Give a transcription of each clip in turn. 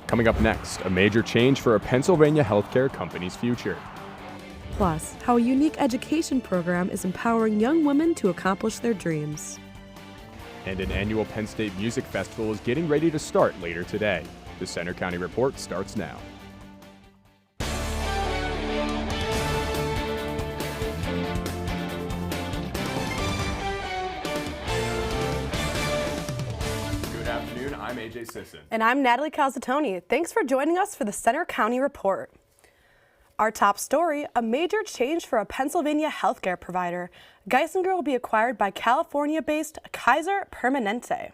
Coming up next, a major change for a Pennsylvania healthcare company's future. Plus, how a unique education program is empowering young women to accomplish their dreams. And an annual Penn State Music Festival is getting ready to start later today. The Center County Report starts now. Good afternoon, I'm AJ Sisson. And I'm Natalie Calzatoni. Thanks for joining us for the Center County Report. Our top story, a major change for a Pennsylvania healthcare provider. Geisinger will be acquired by California-based Kaiser Permanente.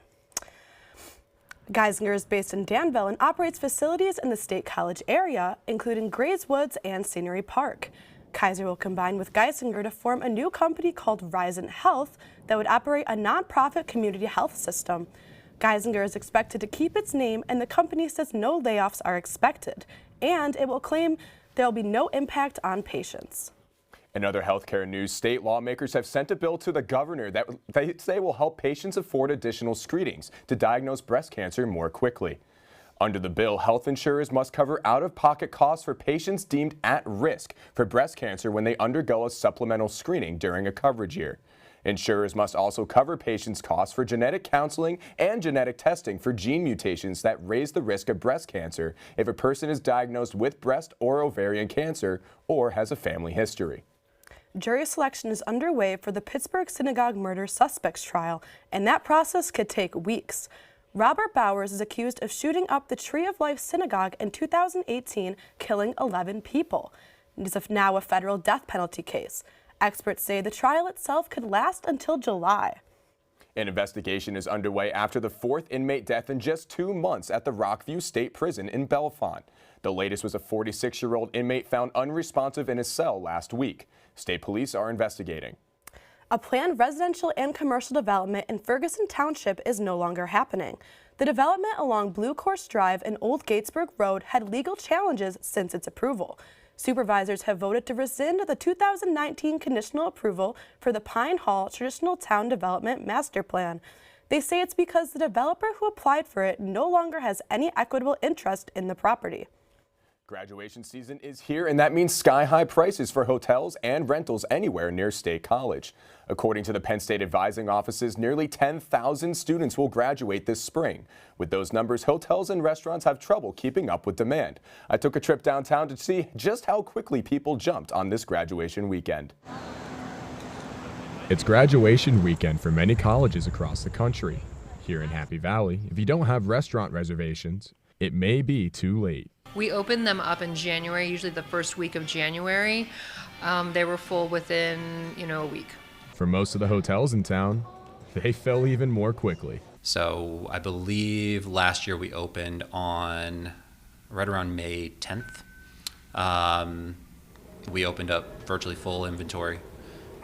Geisinger is based in Danville and operates facilities in the State College area, including Grays Woods and Scenery Park. Kaiser will combine with Geisinger to form a new company called Risant Health that would operate a nonprofit community health system. Geisinger is expected to keep its name, and the company says no layoffs are expected, and it will claim there will be no impact on patients. In other healthcare news, state lawmakers have sent a bill to the governor that they say will help patients afford additional screenings to diagnose breast cancer more quickly. Under the bill, health insurers must cover out-of-pocket costs for patients deemed at risk for breast cancer when they undergo a supplemental screening during a coverage year. Insurers must also cover patients' costs for genetic counseling and genetic testing for gene mutations that raise the risk of breast cancer if a person is diagnosed with breast or ovarian cancer or has a family history. Jury selection is underway for the Pittsburgh synagogue murder suspects trial, and that process could take weeks. Robert Bowers is accused of shooting up the Tree of Life synagogue in 2018, killing 11 people. It is now a federal death penalty case. Experts say the trial itself could last until July. An investigation is underway after the fourth inmate death in just 2 months at the Rockview State Prison in Bellefonte. The latest was a 46-year-old inmate found unresponsive in his cell last week. State police are investigating. A planned residential and commercial development in Ferguson Township is no longer happening. The development along Blue Course Drive and Old Gatesburg Road had legal challenges since its approval. Supervisors have voted to rescind the 2019 conditional approval for the Pine Hall Traditional Town Development Master Plan. They say it's because the developer who applied for it no longer has any equitable interest in the property. Graduation season is here, and that means sky-high prices for hotels and rentals anywhere near State College. According to the Penn State advising offices, nearly 10,000 students will graduate this spring. With those numbers, hotels and restaurants have trouble keeping up with demand. I took a trip downtown to see just how quickly people jumped on this graduation weekend. It's graduation weekend for many colleges across the country. Here in Happy Valley, if you don't have restaurant reservations, it may be too late. We opened them up in January, usually the first week of January. They were full within, a week. For most of the hotels in town, they fill even more quickly. So I believe last year we opened on right around May 10th. We opened up virtually full inventory,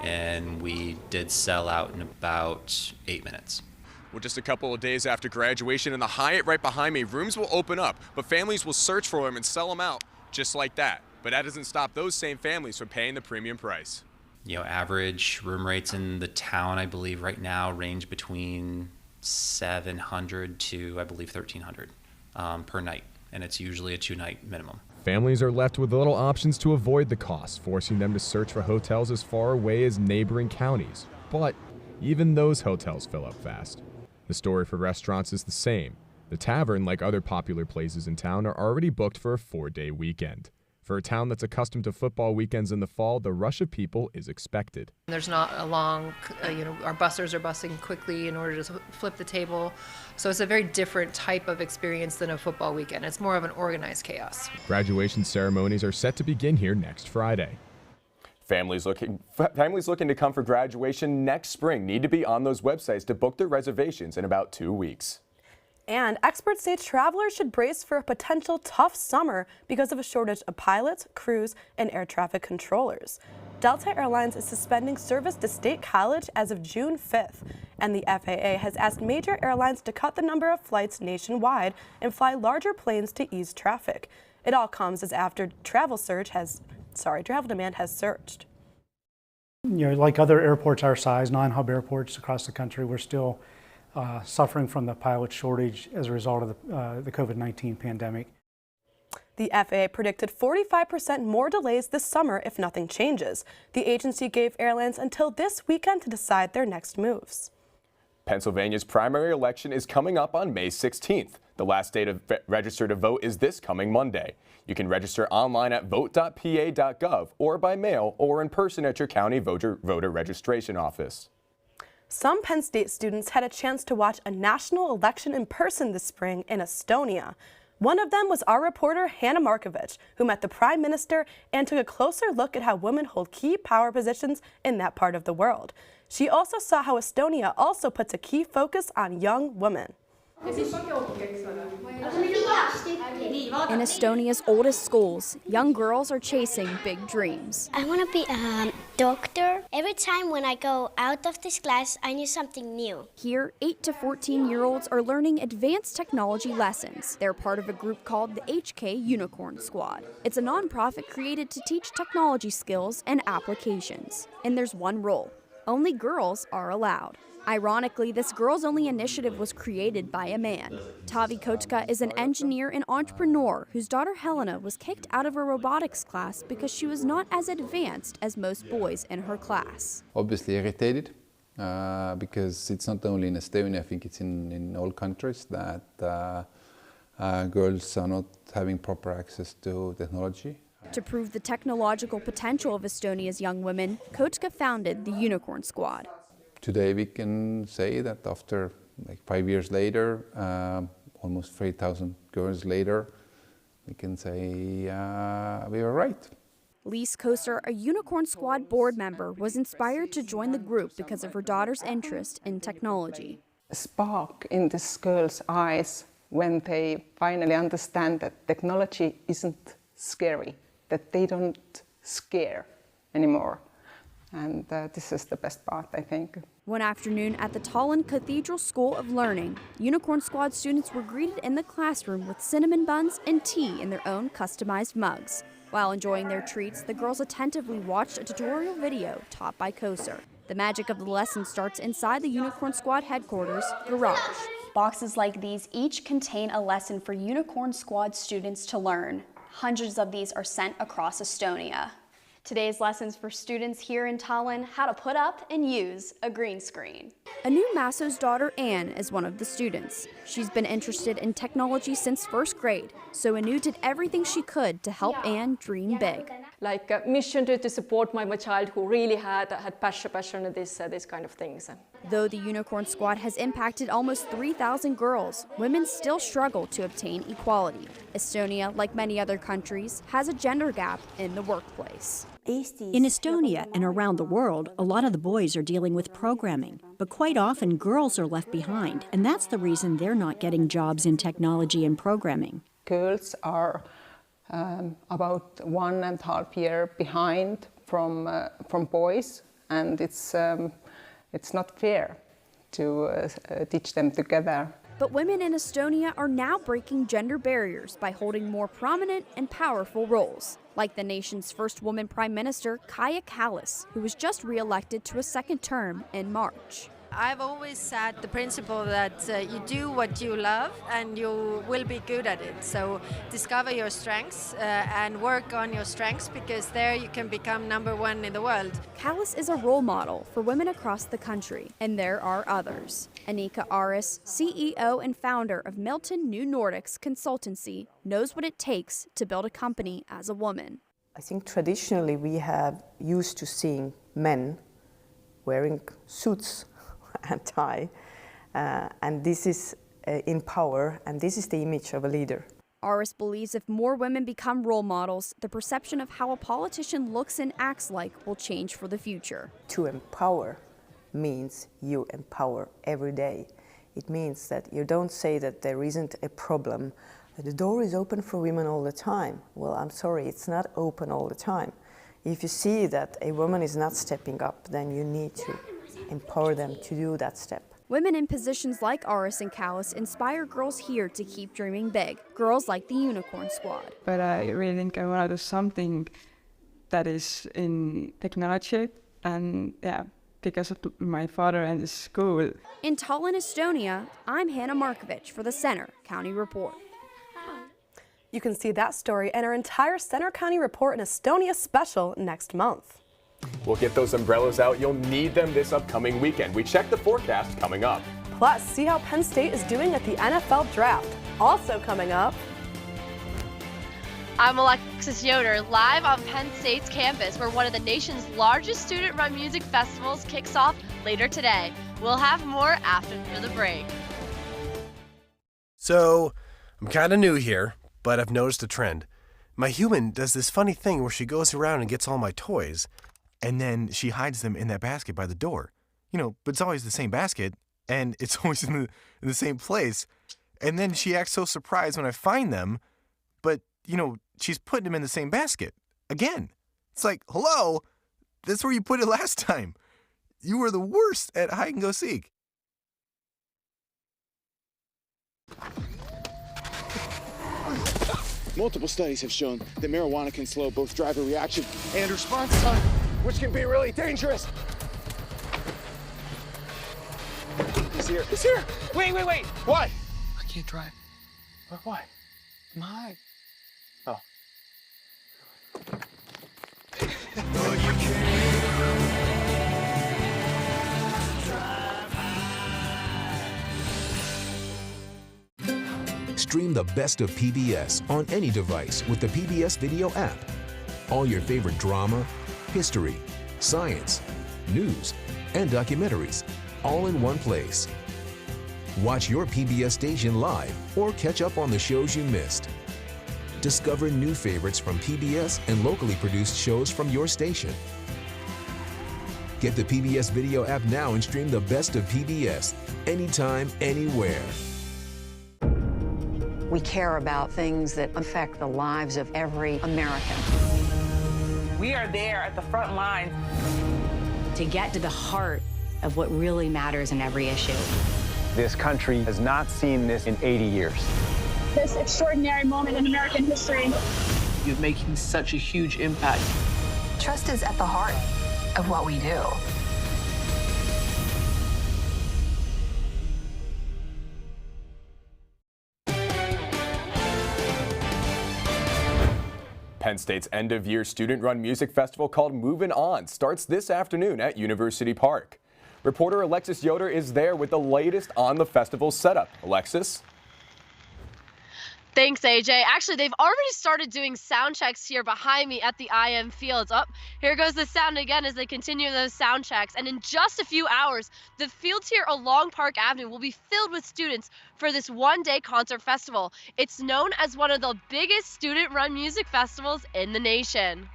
and we did sell out in about 8 minutes. Well, just a couple of days after graduation, in the Hyatt right behind me, rooms will open up, but families will search for them and sell them out just like that. But that doesn't stop those same families from paying the premium price. Average room rates in the town, I believe right now, range between $700 to, I believe, $1,300 per night, and it's usually a 2-night minimum. Families are left with little options to avoid the cost, forcing them to search for hotels as far away as neighboring counties. But even those hotels fill up fast. The story for restaurants is the same. The Tavern, like other popular places in town, are already booked for a 4-day weekend. For a town that's accustomed to football weekends in the fall, the rush of people is expected. There's not a long, our busters are busting quickly in order to flip the table. So it's a very different type of experience than a football weekend. It's more of an organized chaos. Graduation ceremonies are set to begin here next Friday. Families looking to come for graduation next spring need to be on those websites to book their reservations in about 2 weeks. And experts say travelers should brace for a potential tough summer because of a shortage of pilots, crews, and air traffic controllers. Delta Airlines is suspending service to State College as of June 5th, and the FAA has asked major airlines to cut the number of flights nationwide and fly larger planes to ease traffic. It all comes as after travel demand has surged. Like other airports our size, non-hub airports across the country, we're still suffering from the pilot shortage as a result of the COVID-19 pandemic. The FAA predicted 45% more delays this summer if nothing changes. The agency gave airlines until this weekend to decide their next moves. Pennsylvania's primary election is coming up on May 16th. The last day to register to vote is this coming Monday. You can register online at vote.pa.gov or by mail or in person at your county voter registration office. Some Penn State students had a chance to watch a national election in person this spring in Estonia. One of them was our reporter Hannah Markovich, who met the Prime Minister and took a closer look at how women hold key power positions in that part of the world. She also saw how Estonia also puts a key focus on young women. In Estonia's oldest schools, young girls are chasing big dreams. I want to be a doctor. Every time when I go out of this class, I knew something new. Here, 8 to 14-year-olds are learning advanced technology lessons. They're part of a group called the HK Unicorn Squad. It's a nonprofit created to teach technology skills and applications. And there's one rule: only girls are allowed. Ironically, this girls-only initiative was created by a man. Tavi Kotka is an engineer and entrepreneur whose daughter Helena was kicked out of a robotics class because she was not as advanced as most boys in her class. Obviously irritated because it's not only in Estonia, I think it's in all countries that girls are not having proper access to technology. To prove the technological potential of Estonia's young women, Kotka founded the Unicorn Squad. Today we can say that after 5 years later, almost 3,000 girls later, we can say we were right. Lise Koser, a Unicorn Squad board member, was inspired to join the group because of her daughter's interest in technology. A spark in this girl's eyes when they finally understand that technology isn't scary, that they don't scare anymore. And this is the best part, I think. One afternoon at the Tallinn Cathedral School of Learning, Unicorn Squad students were greeted in the classroom with cinnamon buns and tea in their own customized mugs. While enjoying their treats, the girls attentively watched a tutorial video taught by Koser. The magic of the lesson starts inside the Unicorn Squad headquarters garage. Boxes like these each contain a lesson for Unicorn Squad students to learn. Hundreds of these are sent across Estonia. Today's lessons for students here in Tallinn: how to put up and use a green screen. Anu Masso's daughter Anne is one of the students. She's been interested in technology since first grade, so Anu did everything she could to help Anne dream big. Like a mission to support my child who really had passion in this kind of things. Though the Unicorn Squad has impacted almost 3,000 girls, women still struggle to obtain equality. Estonia, like many other countries, has a gender gap in the workplace. In Estonia and around the world, a lot of the boys are dealing with programming, but quite often girls are left behind, and that's the reason they're not getting jobs in technology and programming. Girls are about 1.5 years behind from boys, and it's not fair to teach them together. But women in Estonia are now breaking gender barriers by holding more prominent and powerful roles, like the nation's first woman Prime Minister, Kaja Kallas, who was just re-elected to a second term in March. I've always said the principle that you do what you love and you will be good at it. So discover your strengths and work on your strengths, because there you can become #1 in the world. Kallas is a role model for women across the country, and there are others. Annika Aris, CEO and founder of Milton New Nordics Consultancy, knows what it takes to build a company as a woman. I think traditionally we have used to seeing men wearing suits and tie, and this is in power, and this is the image of a leader. Aris believes if more women become role models, the perception of how a politician looks and acts like will change for the future. To empower means you empower every day. It means that you don't say that there isn't a problem. The door is open for women all the time. Well, I'm sorry, it's not open all the time. If you see that a woman is not stepping up, then you need to empower them to do that step. Women in positions like Aris and Kallas inspire girls here to keep dreaming big, girls like the Unicorn Squad. But I really think I want to do something that is in technology, and because of my father and the school. In Tallinn, Estonia, I'm Hannah Markovich for the Center County Report. You can see that story and our entire Center County Report in Estonia special next month. We'll get those umbrellas out. You'll need them this upcoming weekend. We check the forecast coming up. Plus, see how Penn State is doing at the NFL Draft. Also coming up. I'm Alexis Yoder, live on Penn State's campus, where one of the nation's largest student-run music festivals kicks off later today. We'll have more after the break. So, I'm kind of new here, but I've noticed a trend. My human does this funny thing where she goes around and gets all my toys, and then she hides them in that basket by the door. But it's always the same basket, and it's always in the same place. And then she acts so surprised when I find them, but, she's putting them in the same basket. Again. It's like, hello, that's where you put it last time. You were the worst at hide and go seek. Multiple studies have shown that marijuana can slow both driver reaction and response time, which can be really dangerous. He's here. He's here. Wait. What? I can't drive. Why? I'm high. Oh. Stream the best of PBS on any device with the PBS Video app. All your favorite drama, history, science, news, and documentaries, all in one place. Watch your PBS station live or catch up on the shows you missed. Discover new favorites from PBS and locally produced shows from your station. Get the PBS Video app now and stream the best of PBS anytime, anywhere. We care about things that affect the lives of every American. We are there at the front line to get to the heart of what really matters in every issue. This country has not seen this in 80 years. This extraordinary moment in American history. You're making such a huge impact. Trust is at the heart of what we do. Penn State's end-of-year student-run music festival called Movin' On starts this afternoon at University Park. Reporter Alexis Yoder is there with the latest on the festival's setup. Alexis? Thanks, AJ. Actually, they've already started doing sound checks here behind me at the IM Fields. Oh, here goes the sound again as they continue those sound checks. And in just a few hours, the fields here along Park Avenue will be filled with students for this one-day concert festival. It's known as one of the biggest student-run music festivals in the nation.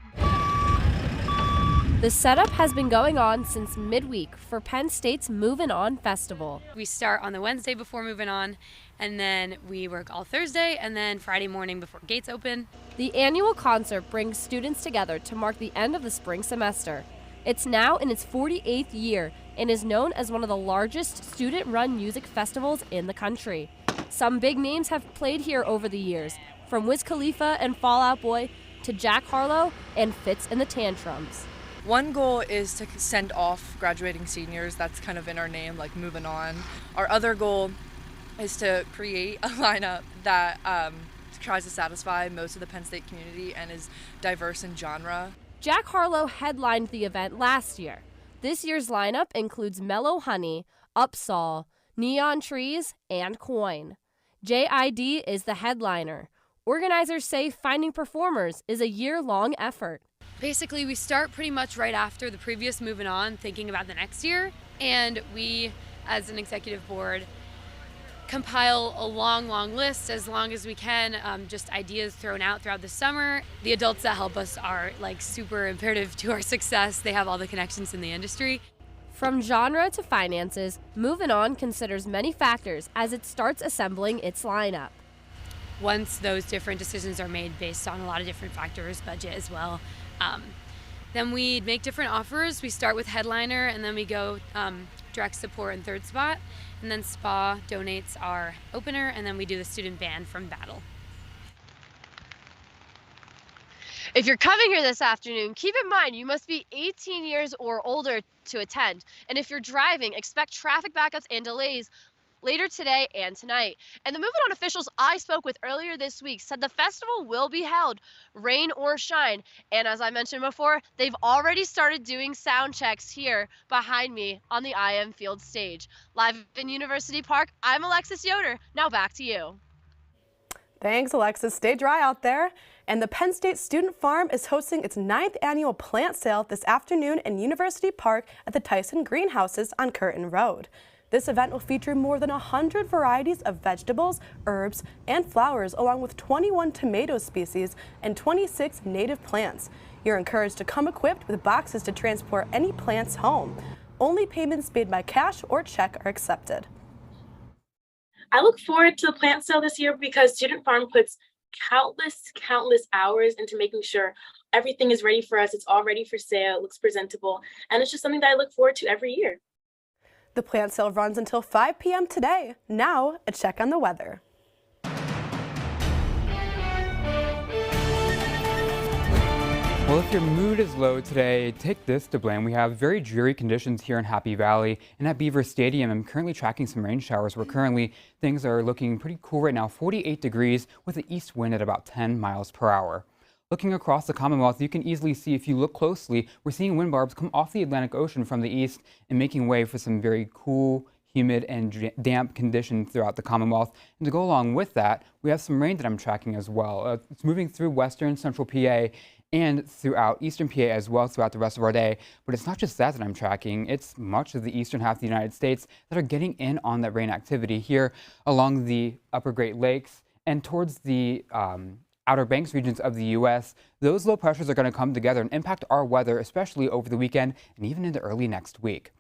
The setup has been going on since midweek for Penn State's Movin' On Festival. We start on the Wednesday before Movin' On, and then we work all Thursday, and then Friday morning before gates open. The annual concert brings students together to mark the end of the spring semester. It's now in its 48th year and is known as one of the largest student-run music festivals in the country. Some big names have played here over the years, from Wiz Khalifa and Fall Out Boy to Jack Harlow and Fitz and the Tantrums. One goal is to send off graduating seniors. That's kind of in our name, like Moving On. Our other goal is to create a lineup that tries to satisfy most of the Penn State community and is diverse in genre. Jack Harlow headlined the event last year. This year's lineup includes Mellow Honey, Upsall, Neon Trees, and Coin. JID is the headliner. Organizers say finding performers is a year-long effort. Basically, we start pretty much right after the previous Moving On, thinking about the next year, and we, as an executive board, compile a long list, as long as we can, just ideas thrown out throughout the summer. The adults that help us are like super imperative to our success. They have all the connections in the industry. From genre to finances, Moving On considers many factors as it starts assembling its lineup. Once those different decisions are made based on a lot of different factors, budget as well, then we make different offers. We start with headliner, and then we go direct support and third spot, and then SPA donates our opener, and then we do the student band from Battle. If you're coming here this afternoon, keep in mind you must be 18 years or older to attend. And if you're driving, expect traffic backups and delays later today and tonight. And the Moving On officials I spoke with earlier this week said the festival will be held, rain or shine. And as I mentioned before, they've already started doing sound checks here behind me on the IM Field stage. Live in University Park, I'm Alexis Yoder. Now back to you. Thanks, Alexis. Stay dry out there. And the Penn State Student Farm is hosting its 9th annual plant sale this afternoon in University Park at the Tyson Greenhouses on Curtin Road. This event will feature more than 100 varieties of vegetables, herbs, and flowers, along with 21 tomato species and 26 native plants. You're encouraged to come equipped with boxes to transport any plants home. Only payments made by cash or check are accepted. I look forward to the plant sale this year because Student Farm puts countless hours into making sure everything is ready for us. It's all ready for sale, it looks presentable, and it's just something that I look forward to every year. The plant sale runs until 5 p.m. today. Now, a check on the weather. Well, if your mood is low today, take this to blame. We have very dreary conditions here in Happy Valley and at Beaver Stadium. I'm currently tracking some rain showers where currently things are looking pretty cool right now, 48 degrees with an east wind at about 10 miles per hour. Looking across the Commonwealth, you can easily see, if you look closely, we're seeing wind barbs come off the Atlantic Ocean from the east and making way for some very cool, humid and damp conditions throughout the Commonwealth. And to go along with that, we have some rain that I'm tracking as well. It's moving through western central PA and throughout eastern PA as well throughout the rest of our day. But it's not just that I'm tracking, it's much of the eastern half of the United States that are getting in on that rain activity here along the upper Great Lakes and towards the Outer Banks regions of the U.S. Those low pressures are going to come together and impact our weather, especially over the weekend and even into early next week.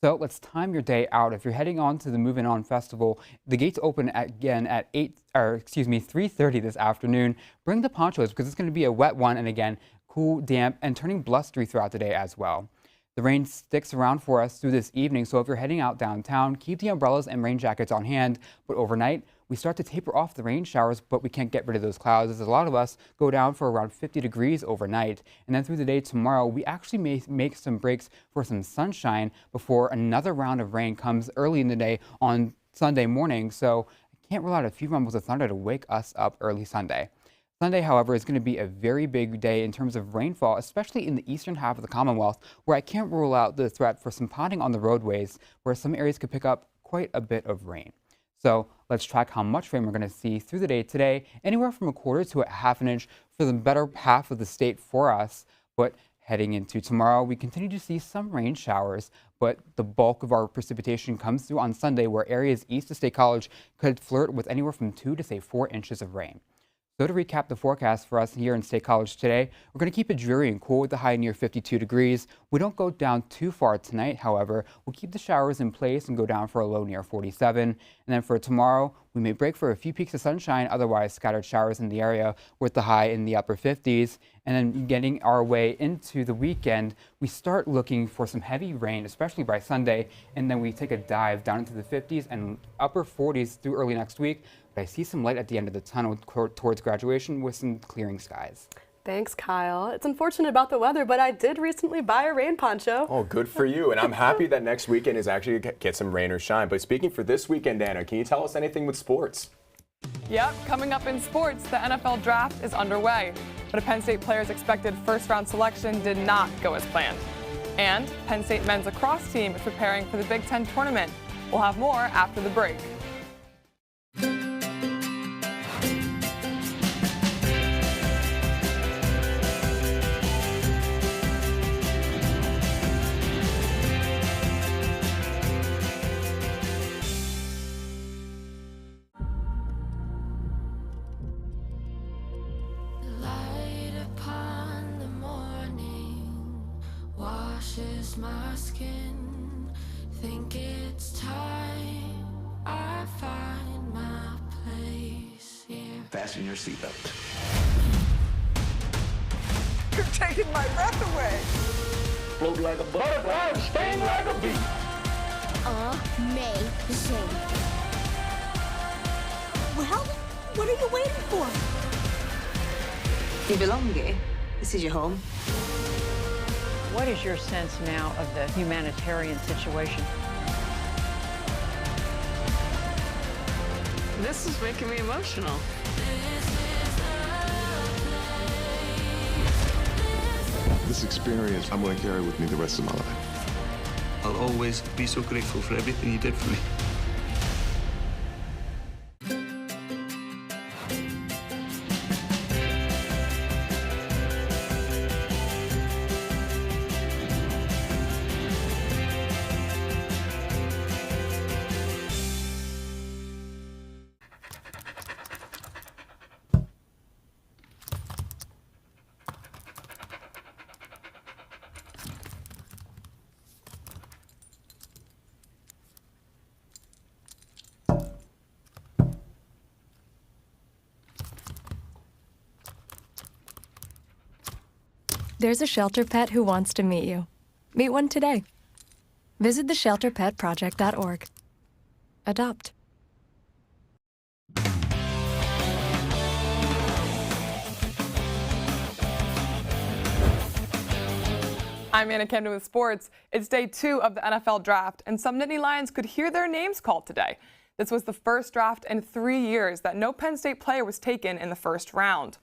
So let's time your day out. If you're heading on to the Moving On Festival, the gates open again at 3:30 this afternoon. Bring the ponchos because it's going to be a wet one, and again, cool, damp, and turning blustery throughout the day as well. The rain sticks around for us through this evening, so if you're heading out downtown, keep the umbrellas and rain jackets on hand. But overnight, we start to taper off the rain showers, but we can't get rid of those clouds as a lot of us go down for around 50 degrees overnight. And then through the day tomorrow, we actually may make some breaks for some sunshine before another round of rain comes early in the day on Sunday morning. So I can't rule out a few rumbles of thunder to wake us up early Sunday. Sunday, however, is going to be a very big day in terms of rainfall, especially in the eastern half of the Commonwealth, where I can't rule out the threat for some potting on the roadways, where some areas could pick up quite a bit of rain. So let's track how much rain we're going to see through the day today, anywhere from a quarter to a half an inch for the better half of the state for us. But heading into tomorrow, we continue to see some rain showers, but the bulk of our precipitation comes through on Sunday, where areas east of State College could flirt with anywhere from 2 to say 4 inches of rain. So to recap the forecast for us here in State College today, we're going to keep it dreary and cool with the high near 52 degrees. We don't go down too far tonight, however. We'll keep the showers in place and go down for a low near 47. And then for tomorrow, we may break for a few peaks of sunshine, otherwise scattered showers in the area with the high in the upper 50s. And then getting our way into the weekend, we start looking for some heavy rain, especially by Sunday, and then we take a dive down into the 50s and upper 40s through early next week. But I see some light at the end of the tunnel towards graduation with some clearing skies. Thanks, Kyle. It's unfortunate about the weather, but I did recently buy a rain poncho. Oh, good for you. And I'm happy that next weekend is actually get some rain or shine. But speaking for this weekend, Anna, can you tell us anything with sports? Yep, coming up in sports, the NFL draft is underway. But a Penn State player's expected first-round selection did not go as planned. And Penn State men's lacrosse team is preparing for the Big Ten tournament. We'll have more after the break. My skin, think it's time I find my place here. Fasten your seatbelt. You're taking my breath away. Float like a butterfly, sting like a bee. Amazing. Well, what are you waiting for? You belong here. This is your home. What is your sense now of the humanitarian situation? This is making me emotional. This experience I'm going to carry with me the rest of my life. I'll always be so grateful for everything you did for me. There's a shelter pet who wants to meet you. Meet one today. Visit theshelterpetproject.org. Adopt. I'm Anna Camden with sports. It's day 2 of the NFL draft, and some Nittany Lions could hear their names called today. This was the first draft in 3 years that no Penn State player was taken in the first round.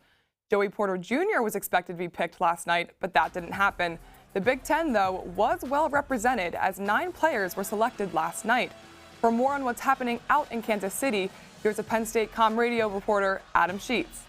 Joey Porter Jr. was expected to be picked last night, but that didn't happen. The Big Ten, though, was well represented as 9 players were selected last night. For more on what's happening out in Kansas City, here's a Penn State Com Radio reporter, Adam Sheets.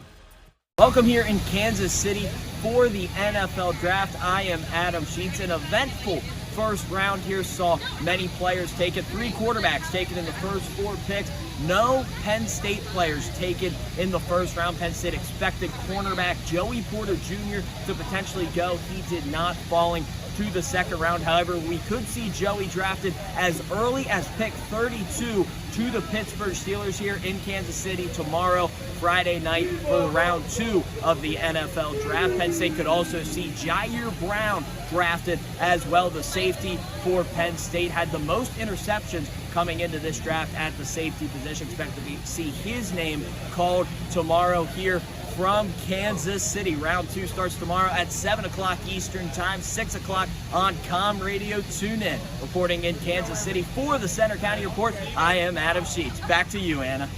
Welcome here in Kansas City for the NFL Draft. I am Adam Sheets. An eventful first round here saw many players taken, 3 quarterbacks taken in the first 4 picks. No Penn State players taken in the first round. Penn State expected cornerback Joey Porter Jr. to potentially go. He did not, falling to the second round. However, we could see Joey drafted as early as pick 32 to the Pittsburgh Steelers here in Kansas City tomorrow, Friday night, for round 2 of the NFL Draft. Penn State could also see Jair Brown drafted as well. The safety for Penn State had the most interceptions coming into this draft at the safety position. Expect to see his name called tomorrow here from Kansas City. Round 2 starts tomorrow at 7 o'clock Eastern Time, 6 o'clock on Com Radio. Tune in. Reporting in Kansas City for the Center County Report, I am Adam Sheets. Back to you, Anna.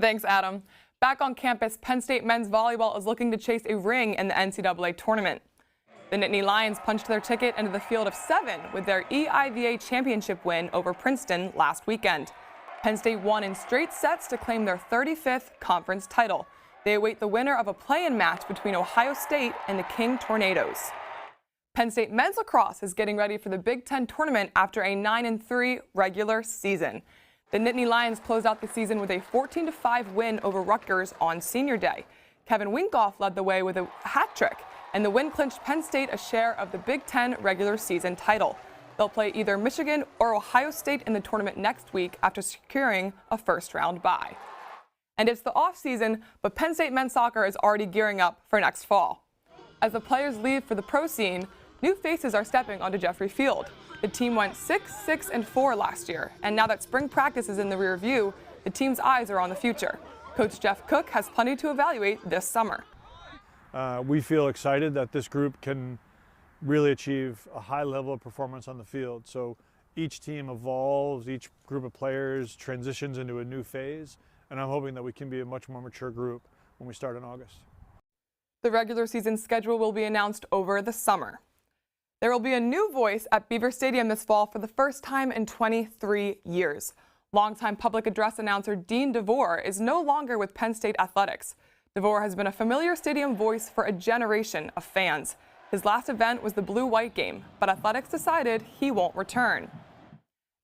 Thanks, Adam. Back on campus, Penn State men's volleyball is looking to chase a ring in the NCAA tournament. The Nittany Lions punched their ticket into the field of 7 with their EIVA championship win over Princeton last weekend. Penn State won in straight sets to claim their 35th conference title. They await the winner of a play-in match between Ohio State and the King Tornadoes. Penn State men's lacrosse is getting ready for the Big Ten tournament after a 9-3 regular season. The Nittany Lions closed out the season with a 14-5 win over Rutgers on Senior Day. Kevin Winkoff led the way with a hat trick, and the win clinched Penn State a share of the Big Ten regular season title. They'll play either Michigan or Ohio State in the tournament next week after securing a first-round bye. And it's the off-season, but Penn State men's soccer is already gearing up for next fall. As the players leave for the pro scene, new faces are stepping onto Jeffrey Field. The team went 6-6-4 last year, and now that spring practice is in the rear view, the team's eyes are on the future. Coach Jeff Cook has plenty to evaluate this summer. We feel excited that this group can really achieve a high level of performance on the field. So each team evolves, each group of players transitions into a new phase, and I'm hoping that we can be a much more mature group when we start in August. The regular season schedule will be announced over the summer. There will be a new voice at Beaver Stadium this fall for the first time in 23 years. Longtime public address announcer Dean DeVore is no longer with Penn State Athletics. DeVore has been a familiar stadium voice for a generation of fans. His last event was the Blue-White game, but Athletics decided he won't return.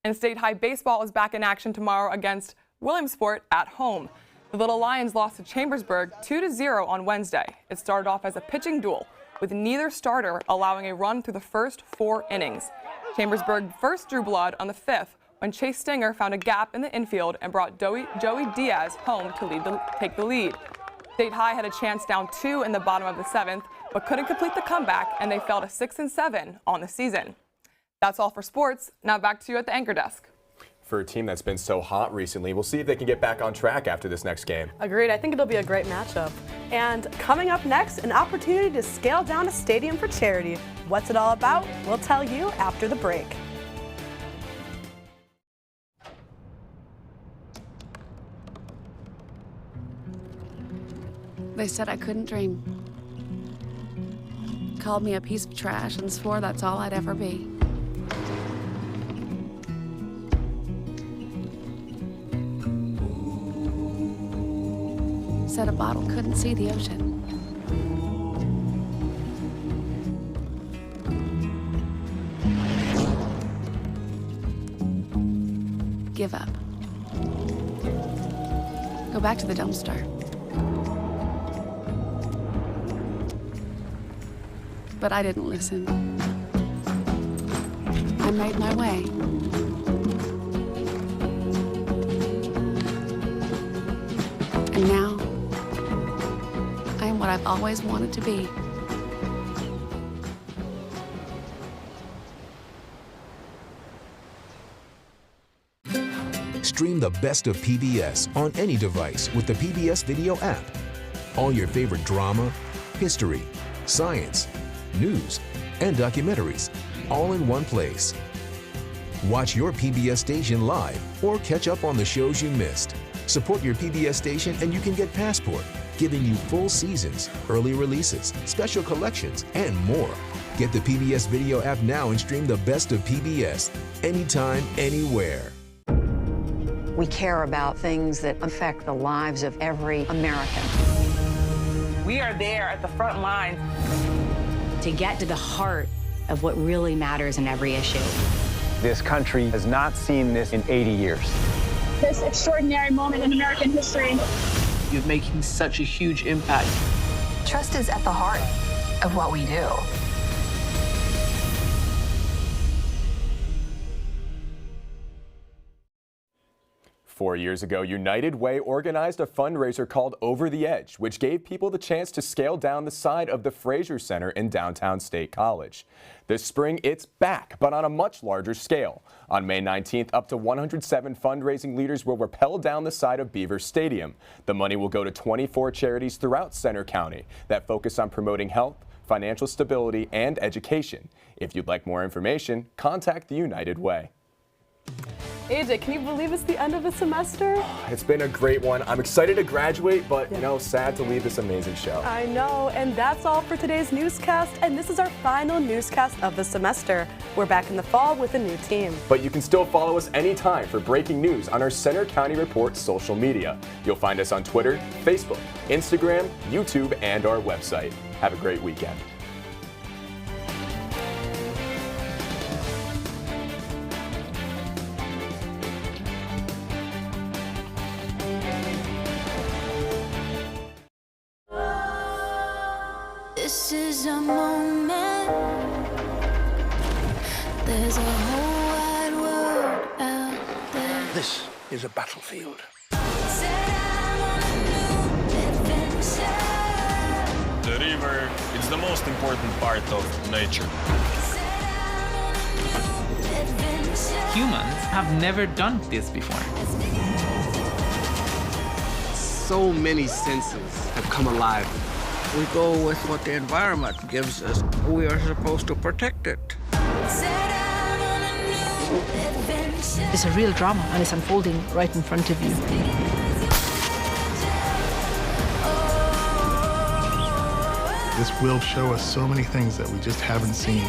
And State High Baseball is back in action tomorrow against Williamsport at home. The Little Lions lost to Chambersburg 2-0 on Wednesday. It started off as a pitching duel, with neither starter allowing a run through the first 4 innings. Chambersburg first drew blood on the 5th when Chase Stinger found a gap in the infield and brought Joey Diaz home to take the lead. State High had a chance down 2 in the bottom of the 7th, but couldn't complete the comeback, and they fell to 6-7 on the season. That's all for sports. Now back to you at the anchor desk. For a team that's been so hot recently, we'll see if they can get back on track after this next game. Agreed. I think it'll be a great matchup. And coming up next, an opportunity to scale down a stadium for charity. What's it all about? We'll tell you after the break. They said I couldn't dream. Called me a piece of trash and swore that's all I'd ever be. Said a bottle couldn't see the ocean. Give up. Go back to the dumpster. But I didn't listen. I made my way. And now, I am what I've always wanted to be. Stream the best of PBS on any device with the PBS Video app. All your favorite drama, history, science, news, and documentaries, all in one place. Watch your PBS station live or catch up on the shows you missed. Support your PBS station and you can get Passport, giving you full seasons, early releases, special collections, and more. Get the PBS Video app now and stream the best of PBS anytime, anywhere. We care about things that affect the lives of every American. We are there at the front line to get to the heart of what really matters in every issue. This country has not seen this in 80 years. This extraordinary moment in American history. You're making such a huge impact. Trust is at the heart of what we do. Four years ago, United Way organized a fundraiser called Over the Edge, which gave people the chance to scale down the side of the Fraser Center in downtown State College. This spring, it's back, but on a much larger scale. On May 19th, up to 107 fundraising leaders will rappel down the side of Beaver Stadium. The money will go to 24 charities throughout Center County that focus on promoting health, financial stability, and education. If you'd like more information, contact the United Way. AJ, can you believe it's the end of the semester? It's been a great one. I'm excited to graduate, but you know, sad to leave this amazing show. I know, and that's all for today's newscast, and this is our final newscast of the semester. We're back in the fall with a new team. But you can still follow us anytime for breaking news on our Center County Report social media. You'll find us on Twitter, Facebook, Instagram, YouTube, and our website. Have a great weekend. This is a moment. There's a whole wide world out there. This is a battlefield. The river is the most important part of nature. Humans have never done this before. So many senses have come alive. We go with what the environment gives us. We are supposed to protect it. It's a real drama, and it's unfolding right in front of you. This will show us so many things that we just haven't seen.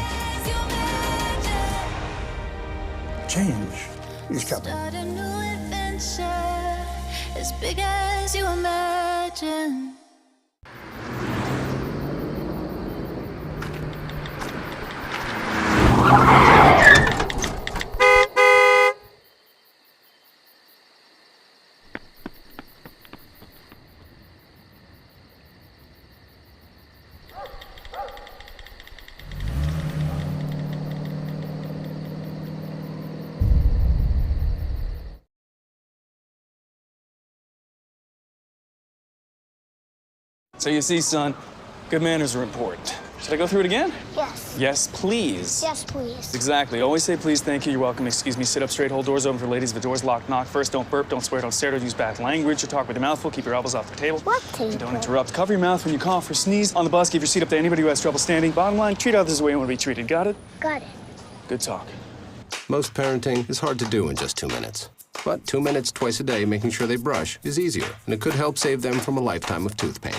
Change is coming. Start a new adventure, as big as you imagine. So you see, son, good manners are important. Should I go through it again? Yes. Yes, please. Yes, please. Exactly. Always say please, thank you, you're welcome, excuse me, sit up straight, hold doors open for ladies. If the door's locked, knock first. Don't burp, don't swear, don't stare, don't use bad language, or talk with your mouth full. Keep your elbows off the table. What table? And don't interrupt. Cover your mouth when you cough or sneeze. On the bus, give your seat up to anybody who has trouble standing. Bottom line, treat others the way you want to be treated. Got it? Got it. Good talk. Most parenting is hard to do in just 2 minutes. But 2 minutes twice a day making sure they brush is easier, and it could help save them from a lifetime of tooth pain.